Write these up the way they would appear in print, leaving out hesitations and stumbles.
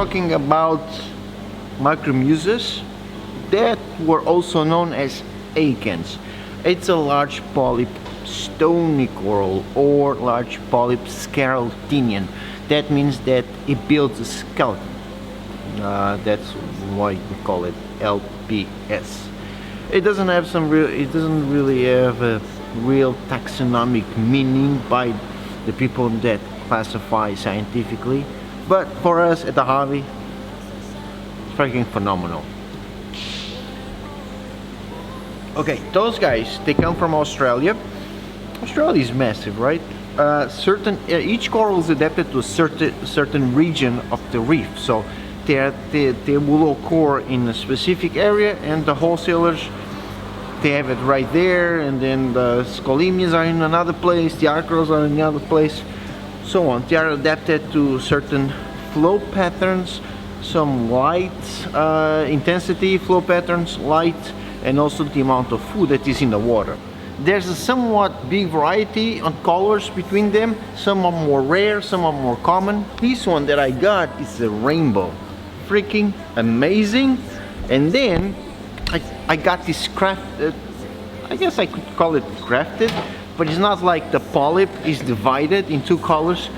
talking about Micromussas that were also known as Acans. It's a large polyp stony coral or large polyp skeletonian. That means that it builds a skeleton. That's why we call it LPS. It doesn't have some real. It doesn't really have a real taxonomic meaning by the people that classify scientifically, but for us at the hobby, it's freaking phenomenal. Okay, those guys, they come from Australia. Australia is massive, right? Each coral is adapted to a certain region of the reef, so they will occur in a specific area, and the wholesalers, they have it right there, and then the scoliemias are in another place, the arcros are in another place, so on. They are adapted to certain flow patterns, some light intensity flow patterns, light, and also the amount of food that is in the water. There's a somewhat big variety on colors between them. Some are more rare, some are more common. This one that I got is a rainbow. Freaking amazing. And then I got this crafted, I guess I could call it crafted, but it's not like the polyp is divided in two colors.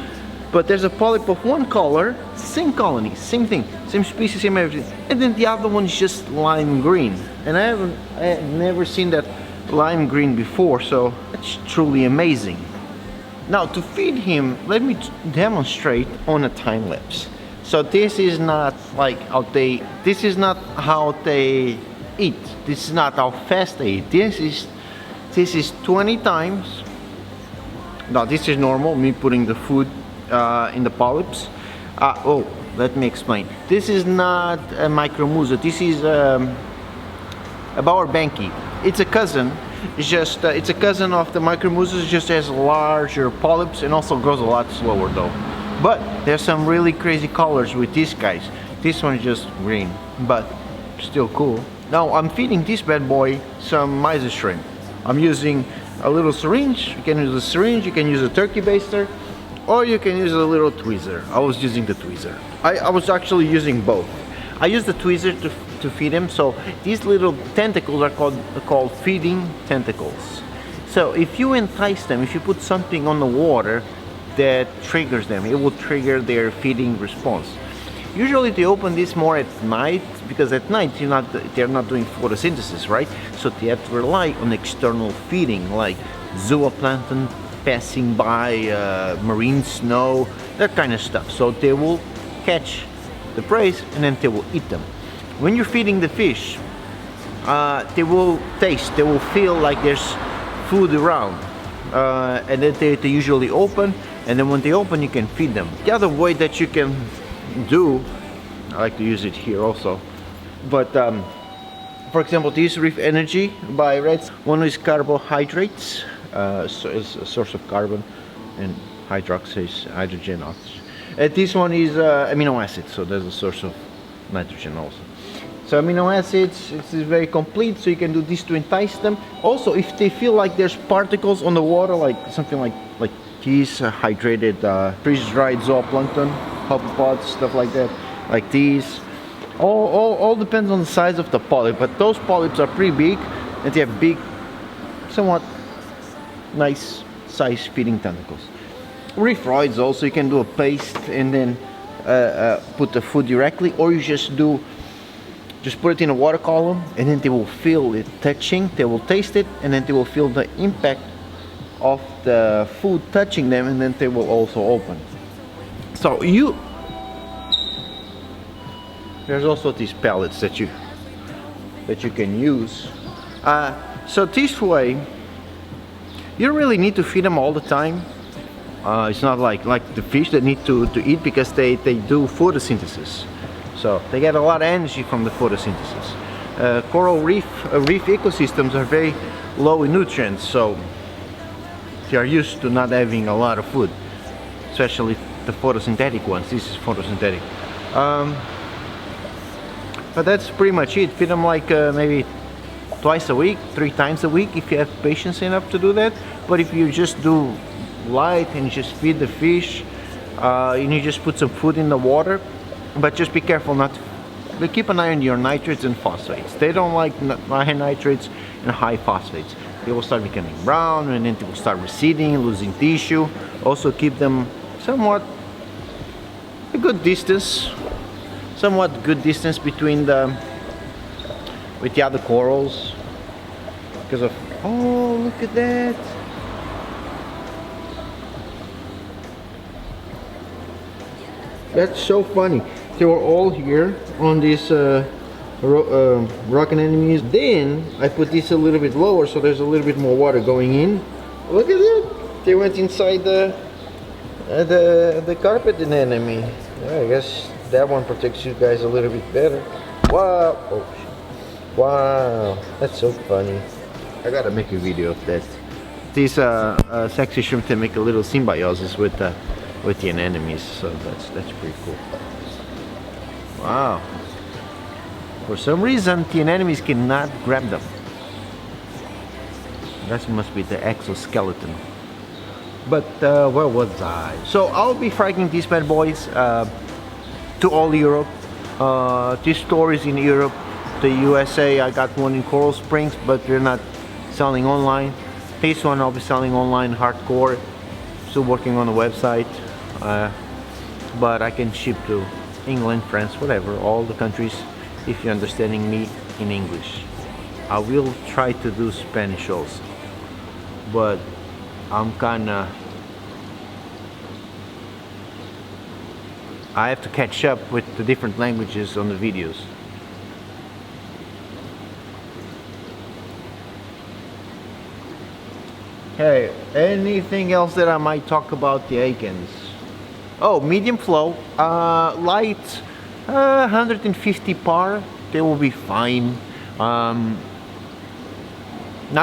But there's a polyp of one color, same colony, same thing, same species, same everything. And then the other one is just lime green. And I have never seen that lime green before, so it's truly amazing. Now to feed him, let me demonstrate on a time lapse. So this is not like how they eat. This is not how fast they eat. This is 20 times. Now this is normal, me putting the food in the polyps. Oh, let me explain. This is not a Micromussa. This is a Bauer Banki. It's a cousin. It's just it's a cousin of the Micromussas. It just has larger polyps and also grows a lot slower though. But there's some really crazy colors with these guys. This one is just green, but still cool. Now I'm feeding this bad boy some mysis shrimp. I'm using a little syringe. You can use a syringe, you can use a turkey baster, or you can use a little tweezer. I was using the tweezer. I was actually using both. I use the tweezer to feed him. So these little tentacles are called feeding tentacles. So if you entice them, if you put something on the water that triggers them, it will trigger their feeding response. Usually they open this more at night, because at night they're not doing photosynthesis, right? So they have to rely on external feeding like zooplankton passing by, marine snow, that kind of stuff. So they will catch the prey and then they will eat them. When you're feeding the fish, they will taste, they will feel like there's food around, and then they usually open, and then when they open you can feed them. The other way that you can do, I like to use it here also, but for example this Reef Energy by Reds, one is carbohydrates, so it's a source of carbon, and hydroxy is hydrogen oxygen. And this one is amino acids, so there's a source of nitrogen also. So amino acids, it's very complete, so you can do this to entice them. Also, if they feel like there's particles on the water, like something like these hydrated freeze-dried zooplankton, hopopods, stuff like that, like these. All depends on the size of the polyp, but those polyps are pretty big, and they have big, somewhat nice size feeding tentacles. Reefroids also, you can do a paste and then put the food directly, or you just put it in a water column, and then they will feel it touching, they will taste it, and then they will feel the impact of the food touching them, and then they will also open. So there's also these pellets that you can use. So this way you don't really need to feed them all the time. It's not like the fish that need to eat, because they do photosynthesis. So they get a lot of energy from the photosynthesis. Coral reef ecosystems are very low in nutrients, so they are used to not having a lot of food, especially the photosynthetic ones. This is photosynthetic. But that's pretty much it. Feed them like maybe twice a week, 3 times a week if you have patience enough to do that. But if you just do light and you just feed the fish and you just put some food in the water, but just be careful not to. But keep an eye on your nitrates and phosphates. They don't like high nitrates and high phosphates. They will start becoming brown, and then they will start receding, losing tissue. Also keep them somewhat a good distance, between with the other corals, because of, oh, look at that. That's so funny. They were all here on this rock anemones. Then I put this a little bit lower, so there's a little bit more water going in. Look at that. They went inside the carpet anemone. Yeah, I guess that one protects you guys a little bit better. Wow. Oh, wow. That's so funny. I gotta make a video of that. These sexy shrimp, they make a little symbiosis with the anemones, so that's pretty cool. Wow. For some reason, the anemones cannot grab them. That must be the exoskeleton. But where was I? So I'll be fragging these bad boys to all Europe. This store is in Europe, the USA. I got one in Coral Springs, but they're not selling online. This one I'll be selling online hardcore. Still working on the website, but I can ship to England, France, whatever, all the countries, if you're understanding me in English. I will try to do Spanish also, but I'm kinda, I have to catch up with the different languages on the videos. Hey, anything else that I might talk about the Acans? Oh, medium flow, light, 150 par, they will be fine. Not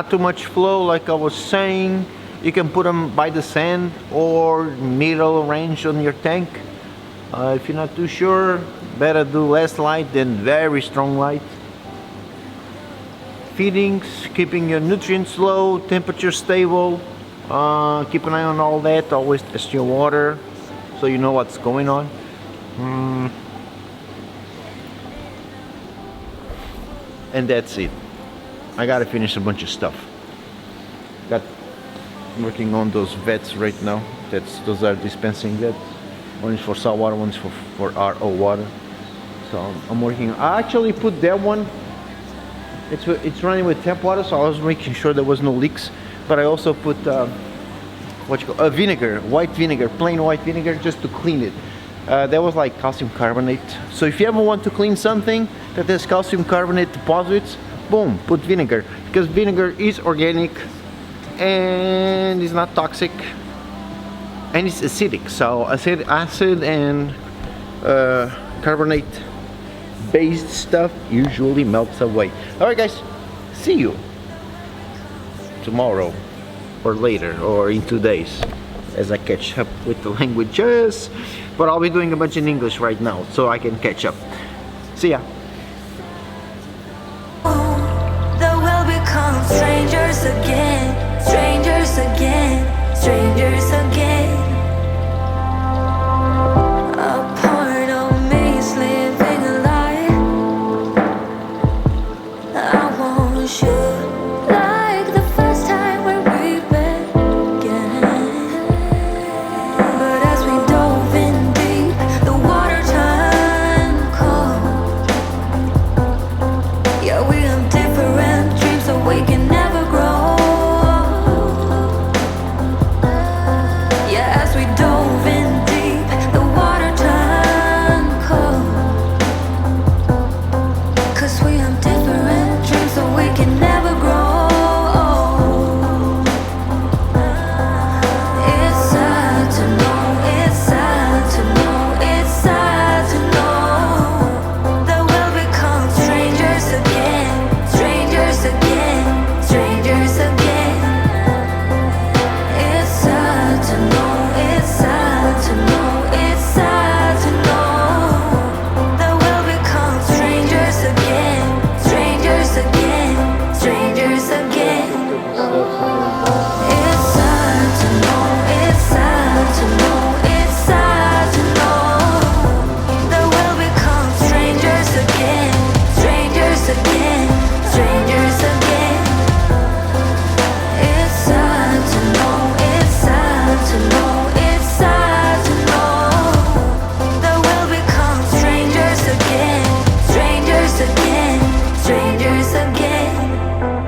too much flow, like I was saying. You can put them by the sand or middle range on your tank. If you're not too sure, better do less light than very strong light. Feedings, keeping your nutrients low, temperature stable. Keep an eye on all that. Always test your water so you know what's going on. And that's it. I gotta finish a bunch of stuff. Working on those vets right now. Those are dispensing vets. One is for salt water, one is for RO water. So I'm working. I actually put that one. It's running with tap water, so I was making sure there was no leaks. But I also put vinegar, white vinegar, plain white vinegar, just to clean it. That was like calcium carbonate. So if you ever want to clean something that has calcium carbonate deposits, boom, put vinegar, because vinegar is organic and is not toxic and it's acidic. So acid and carbonate based stuff usually melts away. Alright guys, see you tomorrow or later or in 2 days as I catch up with the languages, but I'll be doing a bunch in English right now so I can catch up. See ya. There will become strangers.